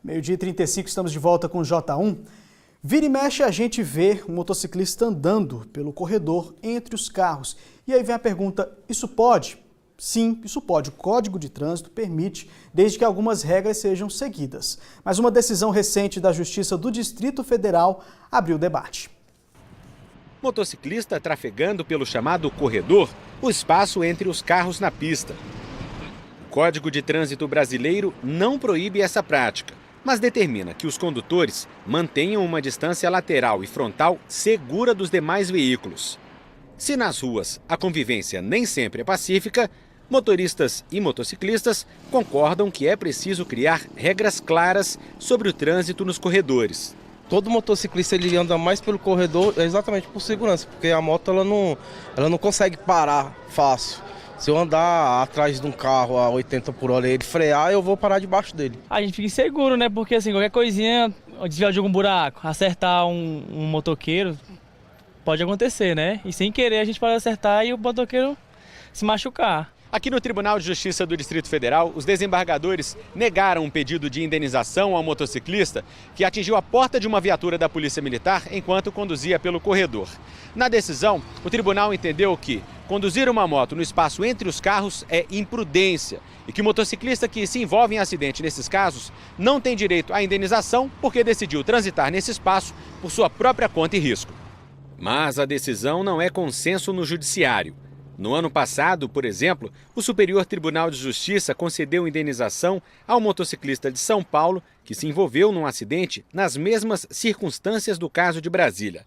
Meio-dia e 35, estamos de volta com o J1. Vira e mexe, a gente vê um motociclista andando pelo corredor entre os carros. E aí vem a pergunta, isso pode? Sim, isso pode. O Código de Trânsito permite, desde que algumas regras sejam seguidas. Mas uma decisão recente da Justiça do Distrito Federal abriu o debate. Motociclista trafegando pelo chamado corredor, o espaço entre os carros na pista. O Código de Trânsito brasileiro não proíbe essa prática, mas determina que os condutores mantenham uma distância lateral e frontal segura dos demais veículos. Se nas ruas a convivência nem sempre é pacífica, motoristas e motociclistas concordam que é preciso criar regras claras sobre o trânsito nos corredores. Todo motociclista ele anda mais pelo corredor exatamente por segurança, porque a moto ela não consegue parar fácil. Se eu andar atrás de um carro a 80 por hora e ele frear, eu vou parar debaixo dele. A gente fica inseguro, né? Porque assim, qualquer coisinha, desviar de algum buraco, acertar um motoqueiro, pode acontecer, né? E sem querer a gente pode acertar e o motoqueiro se machucar. Aqui no Tribunal de Justiça do Distrito Federal, os desembargadores negaram um pedido de indenização ao motociclista que atingiu a porta de uma viatura da Polícia Militar enquanto conduzia pelo corredor. Na decisão, o tribunal entendeu que conduzir uma moto no espaço entre os carros é imprudência e que o motociclista que se envolve em acidente nesses casos não tem direito à indenização porque decidiu transitar nesse espaço por sua própria conta e risco. Mas a decisão não é consenso no judiciário. No ano passado, por exemplo, o Superior Tribunal de Justiça concedeu indenização ao motociclista de São Paulo que se envolveu num acidente nas mesmas circunstâncias do caso de Brasília.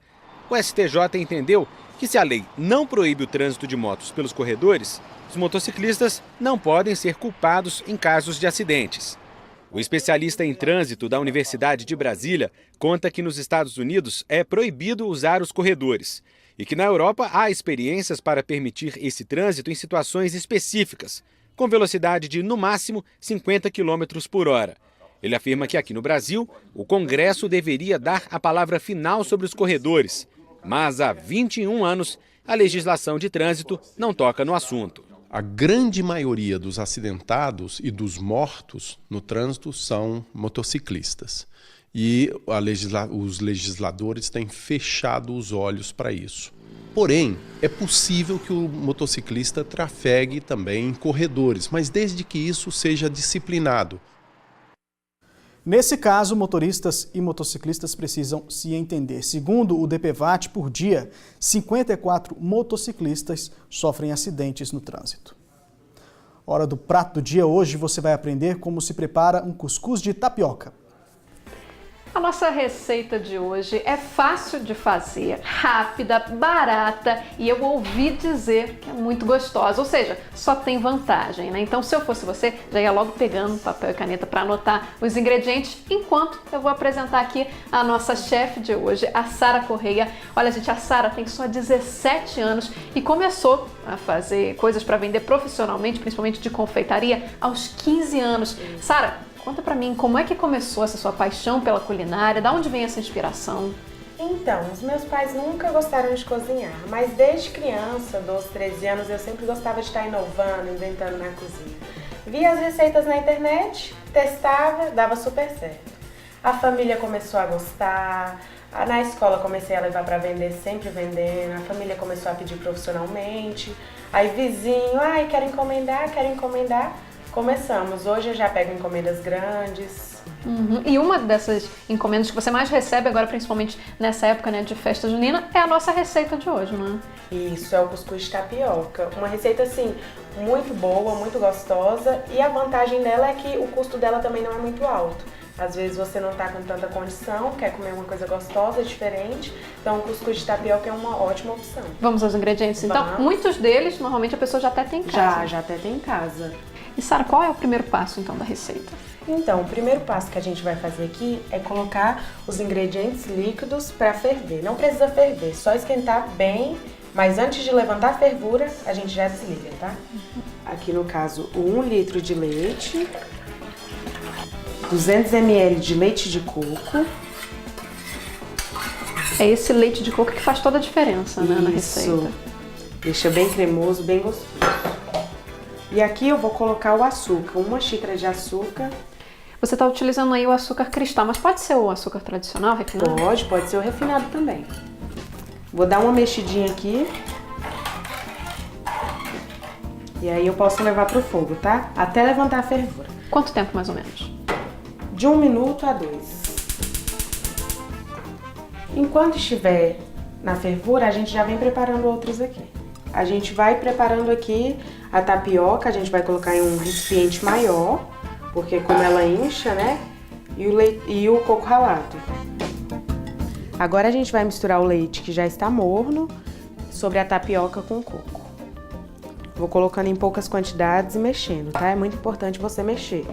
O STJ entendeu que se a lei não proíbe o trânsito de motos pelos corredores, os motociclistas não podem ser culpados em casos de acidentes. O especialista em trânsito da Universidade de Brasília conta que nos Estados Unidos é proibido usar os corredores e que na Europa há experiências para permitir esse trânsito em situações específicas, com velocidade de, no máximo, 50 km por hora. Ele afirma que aqui no Brasil, o Congresso deveria dar a palavra final sobre os corredores, mas há 21 anos a legislação de trânsito não toca no assunto. A grande maioria dos acidentados e dos mortos no trânsito são motociclistas. E os legisladores têm fechado os olhos para isso. Porém, é possível que o motociclista trafegue também em corredores, mas desde que isso seja disciplinado. Nesse caso, motoristas e motociclistas precisam se entender. Segundo o DPVAT, por dia, 54 motociclistas sofrem acidentes no trânsito. Hora do prato do dia. Hoje você vai aprender como se prepara um cuscuz de tapioca. A nossa receita de hoje é fácil de fazer, rápida, barata e eu ouvi dizer que é muito gostosa, ou seja, só tem vantagem, né? Então, se eu fosse você, já ia logo pegando papel e caneta para anotar os ingredientes, enquanto eu vou apresentar aqui a nossa chefe de hoje, a Sara Correia. Olha, gente, a Sara tem só 17 anos e começou a fazer coisas para vender profissionalmente, principalmente de confeitaria, aos 15 anos. Sara, conta pra mim, como é que começou essa sua paixão pela culinária? Da onde vem essa inspiração? Então, os meus pais nunca gostaram de cozinhar, mas desde criança, 12, 13 anos, eu sempre gostava de estar inovando, inventando na cozinha. Via as receitas na internet, testava, dava super certo. A família começou a gostar, na escola comecei a levar para vender, sempre vendendo, a família começou a pedir profissionalmente, aí vizinho, ai, quero encomendar. Começamos. Hoje eu já pego encomendas grandes. E uma dessas encomendas que você mais recebe agora, principalmente nessa época, né, de festa junina, é a nossa receita de hoje, não é? Isso, é o cuscuz de tapioca. Uma receita, assim, muito boa, muito gostosa. E a vantagem dela é que o custo dela também não é muito alto. Às vezes você não tá com tanta condição, quer comer uma coisa gostosa, diferente. Então o cuscuz de tapioca é uma ótima opção. Vamos aos ingredientes, então? Vamos. Muitos deles, normalmente a pessoa já até tem em casa. Já até tem em casa. E Sara, qual é o primeiro passo, então, da receita? Então, o primeiro passo que a gente vai fazer aqui é colocar os ingredientes líquidos para ferver. Não precisa ferver, só esquentar bem, mas antes de levantar a fervura, a gente já desliga, tá? Aqui no caso, 1 litro de leite, 200 ml de leite de coco. É esse leite de coco que faz toda a diferença, né, na receita. Deixa bem cremoso, bem gostoso. E aqui eu vou colocar o açúcar, 1 xícara de açúcar. Você está utilizando aí o açúcar cristal, mas pode ser o açúcar tradicional, refinado? Pode ser o refinado também. Vou dar uma mexidinha aqui. E aí eu posso levar pro fogo, tá? Até levantar a fervura. Quanto tempo, mais ou menos? De 1 minuto a 2. Enquanto estiver na fervura, a gente já vem preparando outros aqui. A gente vai preparando aqui a tapioca, a gente vai colocar em um recipiente maior, porque como ela incha, né? E o coco ralado. Agora a gente vai misturar o leite que já está morno sobre a tapioca com o coco. Vou colocando em poucas quantidades e mexendo, tá? É muito importante você mexer.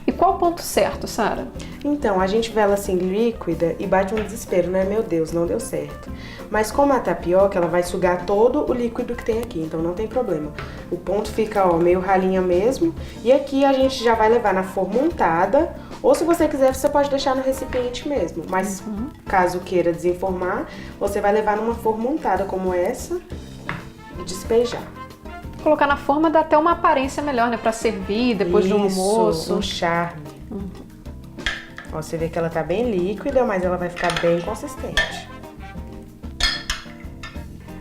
E qual o ponto certo, Sara? Então, a gente vê ela assim líquida e bate um desespero, né? Meu Deus, não deu certo. Mas como a tapioca, ela vai sugar todo o líquido que tem aqui, então não tem problema. O ponto fica, ó, meio ralinha mesmo. E aqui a gente já vai levar na forma untada, ou se você quiser, você pode deixar no recipiente mesmo. Mas caso queira desenformar, você vai levar numa forma untada como essa e despejar. Colocar na forma dá até uma aparência melhor, né? Pra servir depois do almoço. Um charme. Ó, você vê que ela tá bem líquida, mas ela vai ficar bem consistente.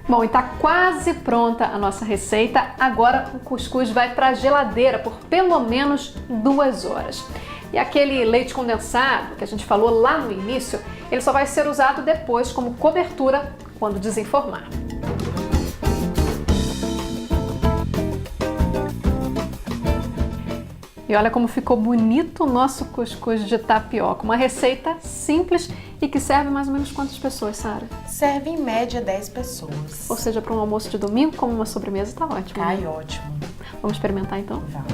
Bom, e tá quase pronta a nossa receita. Agora o cuscuz vai pra geladeira por pelo menos 2 horas. E aquele leite condensado que a gente falou lá no início, ele só vai ser usado depois como cobertura quando desenformar. E olha como ficou bonito o nosso cuscuz de tapioca. Uma receita simples e que serve mais ou menos quantas pessoas, Sara? Serve em média 10 pessoas. Ou seja, para um almoço de domingo, como uma sobremesa, tá ótimo. Cai né? ótimo. Vamos experimentar então? Vamos.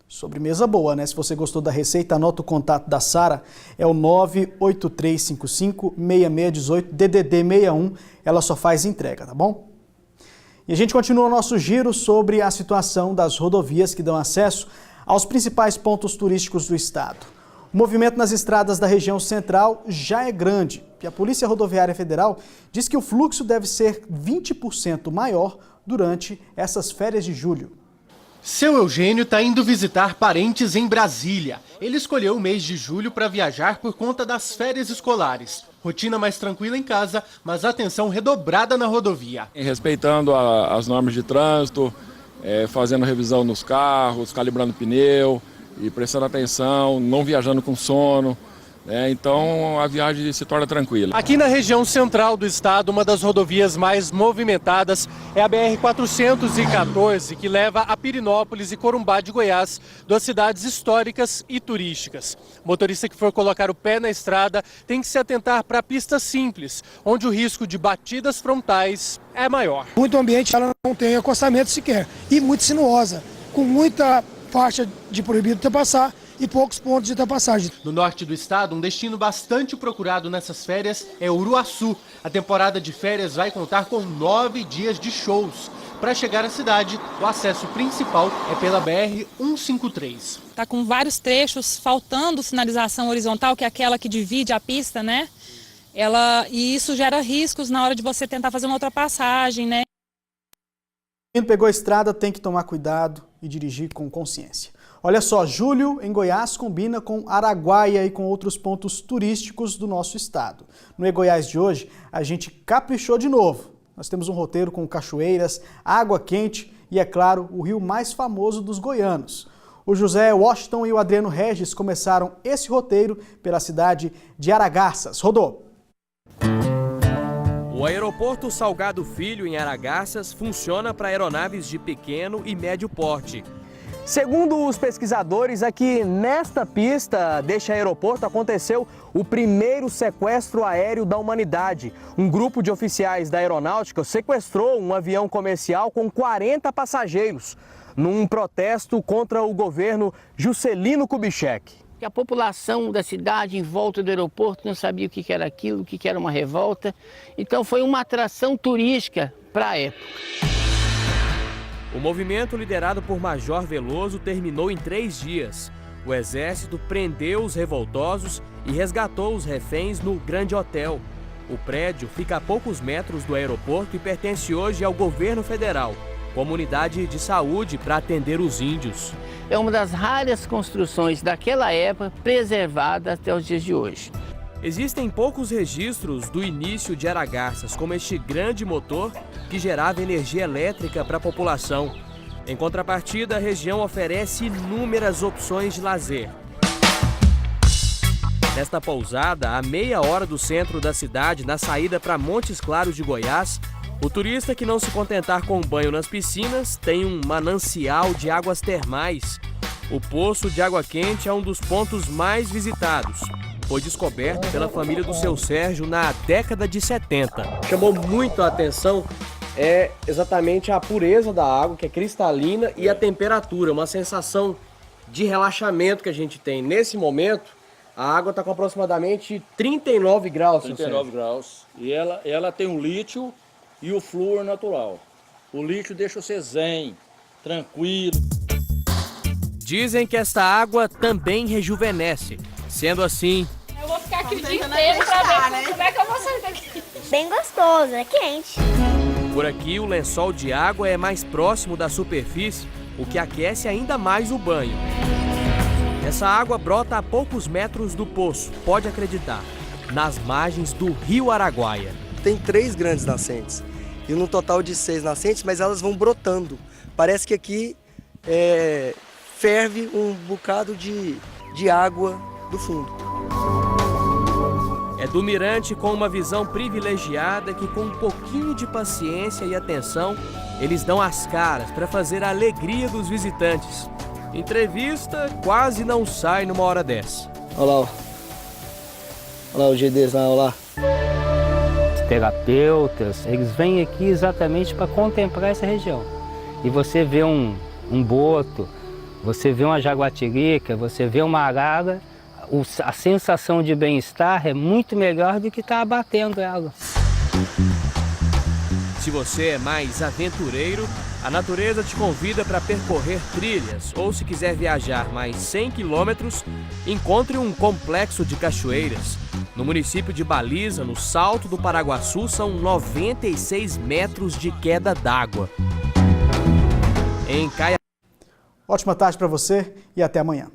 Sobremesa boa, né? Se você gostou da receita, anota o contato da Sara, é o 98355-6618, DDD 61, ela só faz entrega, tá bom? E a gente continua o nosso giro sobre a situação das rodovias que dão acesso aos principais pontos turísticos do estado. O movimento nas estradas da região central já é grande e a Polícia Rodoviária Federal diz que o fluxo deve ser 20% maior durante essas férias de julho. Seu Eugênio está indo visitar parentes em Brasília. Ele escolheu o mês de julho para viajar por conta das férias escolares. Rotina mais tranquila em casa, mas atenção redobrada na rodovia. Respeitando as normas de trânsito, fazendo revisão nos carros, calibrando pneu e prestando atenção, não viajando com sono. Então a viagem se torna tranquila. Aqui na região central do estado, uma das rodovias mais movimentadas é a BR-414, que leva a Pirinópolis e Corumbá de Goiás, duas cidades históricas e turísticas. O motorista que for colocar o pé na estrada tem que se atentar para pistas simples, onde o risco de batidas frontais é maior. Muito ambiente, ela não tem acostamento sequer e muito sinuosa, com muita faixa de proibido ultrapassar e poucos pontos de ultrapassagem. No norte do estado, um destino bastante procurado nessas férias é Uruaçu. A temporada de férias vai contar com 9 dias de shows. Para chegar à cidade, o acesso principal é pela BR-153. Está com vários trechos faltando sinalização horizontal, que é aquela que divide a pista, né? E isso gera riscos na hora de você tentar fazer uma ultrapassagem, né? Quem pegou a estrada tem que tomar cuidado e dirigir com consciência. Olha só, julho em Goiás combina com Araguaia e com outros pontos turísticos do nosso estado. No E-Goiás de hoje, a gente caprichou de novo. Nós temos um roteiro com cachoeiras, água quente e, é claro, o rio mais famoso dos goianos. O José Washington e o Adriano Regis começaram esse roteiro pela cidade de Aragarças. Rodou! O aeroporto Salgado Filho, em Aragarças, funciona para aeronaves de pequeno e médio porte. Segundo os pesquisadores, aqui nesta pista deste aeroporto aconteceu o primeiro sequestro aéreo da humanidade. Um grupo de oficiais da aeronáutica sequestrou um avião comercial com 40 passageiros, num protesto contra o governo Juscelino Kubitschek. A população da cidade em volta do aeroporto não sabia o que era aquilo, o que era uma revolta. Então foi uma atração turística para a época. O movimento liderado por Major Veloso terminou em 3 dias. O Exército prendeu os revoltosos e resgatou os reféns no Grande Hotel. O prédio fica a poucos metros do aeroporto e pertence hoje ao governo federal, como unidade de saúde para atender os índios. É uma das raras construções daquela época preservada até os dias de hoje. Existem poucos registros do início de Aragarças, como este grande motor que gerava energia elétrica para a população. Em contrapartida, a região oferece inúmeras opções de lazer. Nesta pousada, a meia hora do centro da cidade, na saída para Montes Claros de Goiás, o turista que não se contentar com um banho nas piscinas tem um manancial de águas termais. O poço de água quente é um dos pontos mais visitados. Foi descoberto pela família do seu Sérgio na década de 70. Chamou muito a atenção exatamente a pureza da água, que é cristalina, e a temperatura, uma sensação de relaxamento que a gente tem. Nesse momento, a água está com aproximadamente 39 graus. 39 graus. E ela tem o lítio e o flúor natural. O lítio deixa você zen, tranquilo. Dizem que esta água também rejuvenesce. Sendo assim, eu vou ficar aqui o dia inteiro pra ver como é que eu vou sair daqui. Bem gostoso, é quente. Por aqui, o lençol de água é mais próximo da superfície, o que aquece ainda mais o banho. Essa água brota a poucos metros do poço, pode acreditar, nas margens do Rio Araguaia. Tem 3 grandes nascentes, e num total de 6 nascentes, mas elas vão brotando. Parece que aqui ferve um bocado de água do fundo. É do mirante com uma visão privilegiada que, com um pouquinho de paciência e atenção, eles dão as caras para fazer a alegria dos visitantes. Entrevista quase não sai numa hora dessa. Olha lá o jeito deles lá, olha lá. Os terapeutas, eles vêm aqui exatamente para contemplar essa região. E você vê um boto, você vê uma jaguatirica, você vê uma arara, a sensação de bem-estar é muito melhor do que estar abatendo ela. Se você é mais aventureiro, a natureza te convida para percorrer trilhas, ou se quiser viajar mais 100 quilômetros, encontre um complexo de cachoeiras. No município de Baliza, no Salto do Paraguaçu, são 96 metros de queda d'água. Em Caia... Ótima tarde para você e até amanhã.